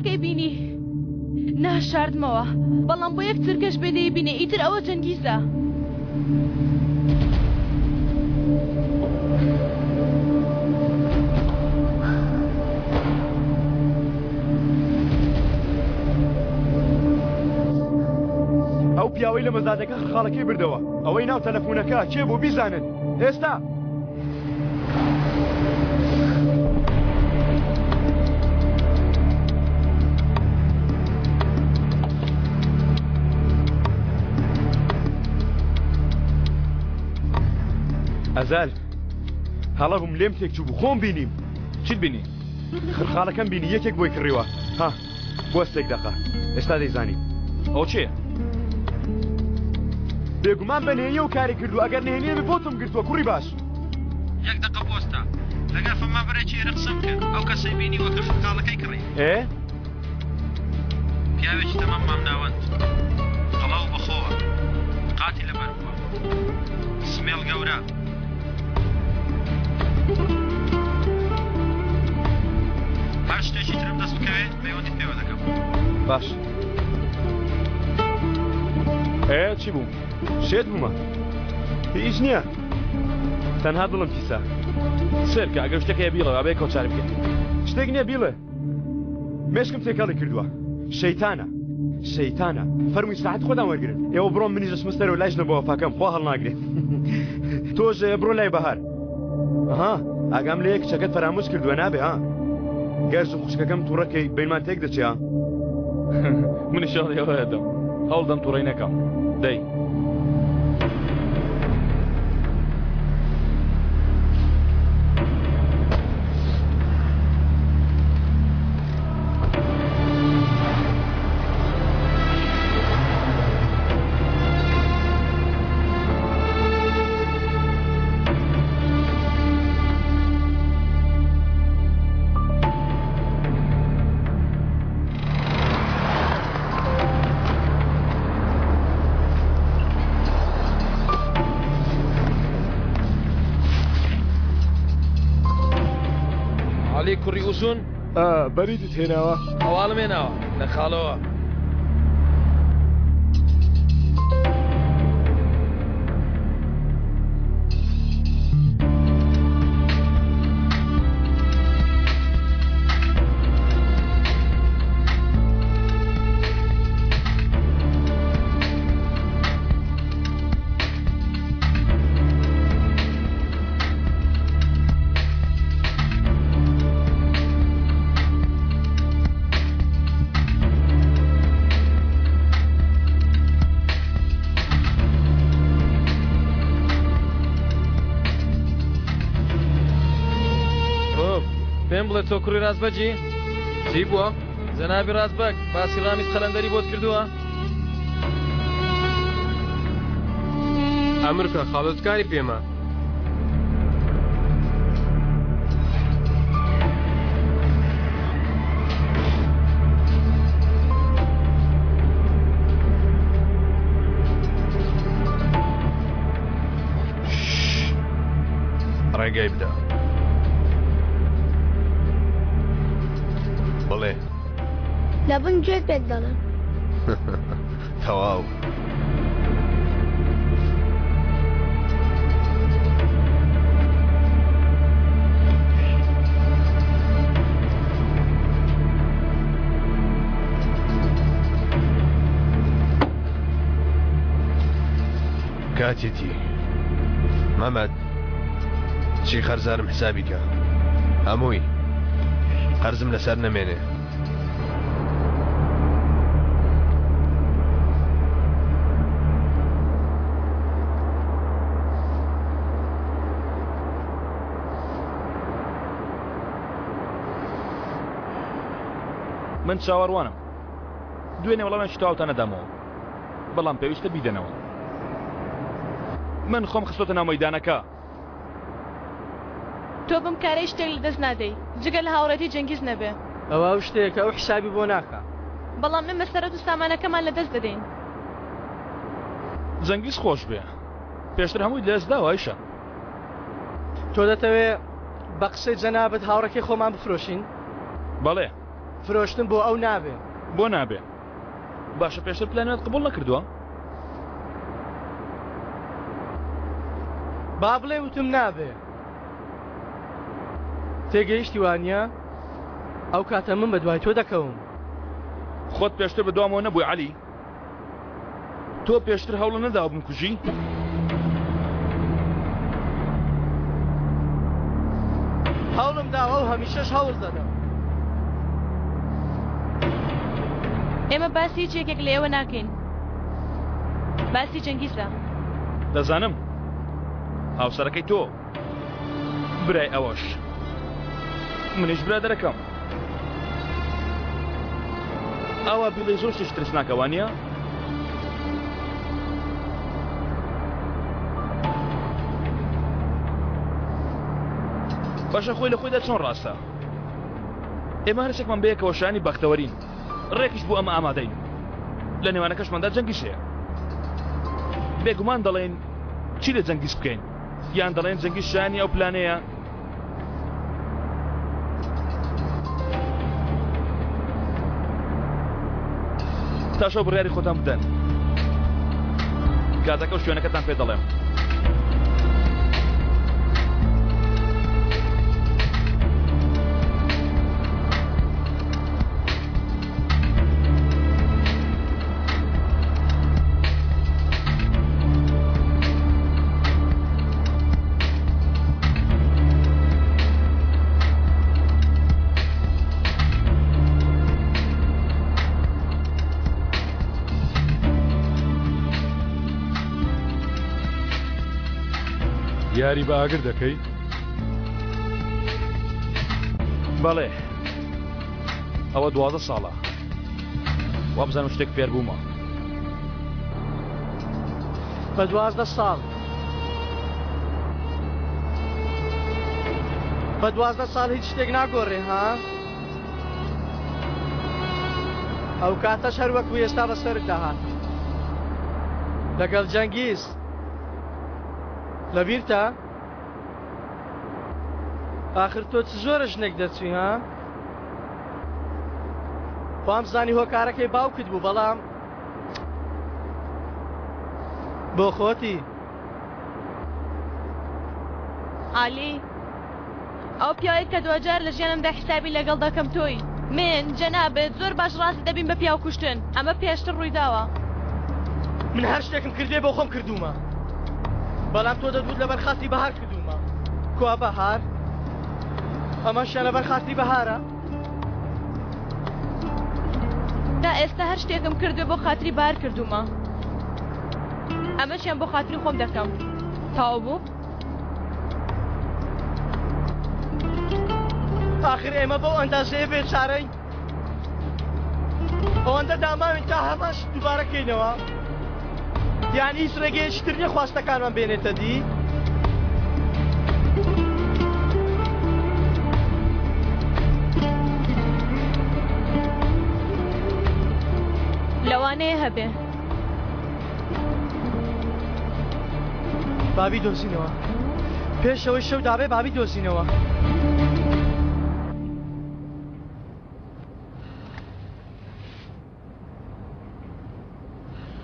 خاڵەکەی بینی ناشاردمەوە بەڵام بۆ یەک چرکەش بێدەی بینێ ئیتر ئەوە جەنگیزە ئەو پیاوەی لە مەزادەکە خاڵەکەی بردەوە ئەوەی ناو تەلەفۆنەکە چێ بۆ بیزانن ئێستا ئەزال هەڵەبووم لێم تێک چوو بوو خۆم بینیم چیت بینی؟ خرخاڵەکەم بینی یەکێک بۆی کڕیوە ها بۆ سێک دەقا ئێستا دەیزانی ئەو چێ؟ بێگومان بە نهێنیە و کاری کردو ئەگەر نهێنیە بۆتم گرتووە کوڕی باش یەک دقە بۆستا لەگەر فەرمانبەرێکی ئێرە قسەم کرد ئەو کەسەی بینیوە کە خرخاڵەکەی کڕی پیاوێکی تەمام مامناوەند قەڵاو بەخۆوە قاتی لەبەر بووە سمێڵ گەورە هەر شتێکی ترم دەست بکەوێت پەیوەندیت پێوە دەکەم باش چی بوو؟ شێت بوومە هیچ نییە تەنها دڵم پیسە سێرکە ئەگەر شتێکەیە بیڵەوە ئەبێ کۆچاری بکەین شتێک نییە بیڵێ مێشکم تێکەڵی کردووە شەیتانە فەرمووی ساعت خۆدان وەرگرن ئێوە بڕۆم منیش دەچمەستەرەوە لایش نەبەوە فاکەم خوا هەڵناگرێت تۆش بڕۆ لای بەهار ئەها ئاگام لە یەک کچەکەت فەرامۆز کردووە نابێ ها گەرز و خوشکەکەم تووڕەکەی بەیمان تێک دەچێ ها منیش ئەوەیەدەم هەوڵدەم تووڕەی نەکەم دەی کوڕی ئوسون بەریدت هێناوە هەواڵم هێناوە لە خاڵەوە بڵێ تۆ کوڕی ڕازبەجی چی بووە؟ جەنابی ڕازبەگ باسی ڕامیز قەلەندەری بۆت کردووە؟ ئەمرکە خاڵۆتکاری پێمە ڕێگای بدە بڵێ لە بن گوێت پێت دەڵێم تەواو کاتێتی مەمەد چی خەرزارم حسابی کە هەمووی قەرزم لەسەر نەمێنێ من چاوەڕوانم دوێنێ وەڵامیان شتاوتە نەدامەوە بەڵام پێویستە بیدەنەوە من خۆم خستۆتە ناو مەیدانەکە تۆ بم کارەی شتێک لە دەست نادەی جگە لە هاوڕێتی جەنگیز نەبێ ئەوە شتێکە ئەو حسابی بۆ ناکە بەڵام ئێمە سەرەت و سامانەکەمان لە دەست دەدەین جەنگیز خۆش بێ پێشتر هەمووی لەدەستداوە ئایشە تۆ دەتەوێ بە قسەی جەنابەت هاوڕێکی خۆمان بفرۆشین بەڵێ فرۆشتن بۆ ئەو نابێ. بۆ نابێ باشە پێشتر پلانێت قبول نەکردووە با بڵێ وتم نابێ. تێگەیشتی وانە ئەو کاتە من بە دوای تۆ دەکەوم. خۆت پێشتر بەدوامەوە نەبووی عەلی تۆ پێشتر هەوڵە نەداوە بمکوژی هەوڵم داوە و هەمیشەش هەوڵ دەدەم. ئێمە باسی هیچ لە ئێوە ناکەین. باسی جەنگیزە. دەزانم هاوسەرەکەی تۆ برای ئەوەش منیش برادەرەکەم ئەوە بیڵێ زۆر شتێک ترسناکە وانییە باشە خۆی لە خۆیدا چۆن ڕاستە ئێمە هەرچێکمان بەیەکەوە شانی بەختەوەرین ڕێکش بوو ئەمە ئامادەین لە نێوانەکەشماندا جەنگیش هەیە بێگومان دەڵێن چی لە جەنگیش بکەین یان دەڵێن جەنگی شانی ئەو پلانەیە تاشەو بڕیاری خۆتان بدەن کاتەکە و شوێنەکەتان پێ دەڵێم یاری بە ئاگر دەکەی؟ بەڵێ ئەوە 12 ساڵە وابزانم شتێک فێر بوومە بە 12 ساڵ بە 12 ساڵ هیچ شتێک ناگۆڕێ ها؟ ئەو کاتەش هەر وەکو ئێستا بەسەرت داهات لەگەڵ جەنگیز لەبیرتە؟ ئاخر تۆ چ زۆرە ژنێک دەچوی ها؟ خۆم زانی هۆکارەکەی باوکت بوو بەڵام بۆ خۆتی عالی ئەو پیاوەیە کە دوجار لە ژیانمدا حسابی لەگەڵ دەکەم تۆی من جەنابێت زۆر باش ڕاستی دەبین بە پیاو کوشتن ئەمە پێشتر ڕووی داوە من هەر شتێکم کردێ بۆ خۆم کردومە بەڵام تۆ دەدوت لەبەر خاستی بەهار کردومە کوا بەهار ئەمەشیان لەبەر خاستی بەهارە تا ئێستا هەر شتێکم کردوێ بۆ خاتری بار کردومە ئەمەشیان بۆ خاتری خۆم دەکەم تاو بوو آخر ئێمە بەو ئەندازەیە بێچارەی ئەوەندە داماوین تا هەماش دووبارەکەینەوە یانی هیچ ڕێگەیەکی تر نییە خواستەکانمان بێنێتە دی لەوانەیە هەبێ بابی دۆزینەوە پێشەوەی شەو دابێ بابی دۆزینەوە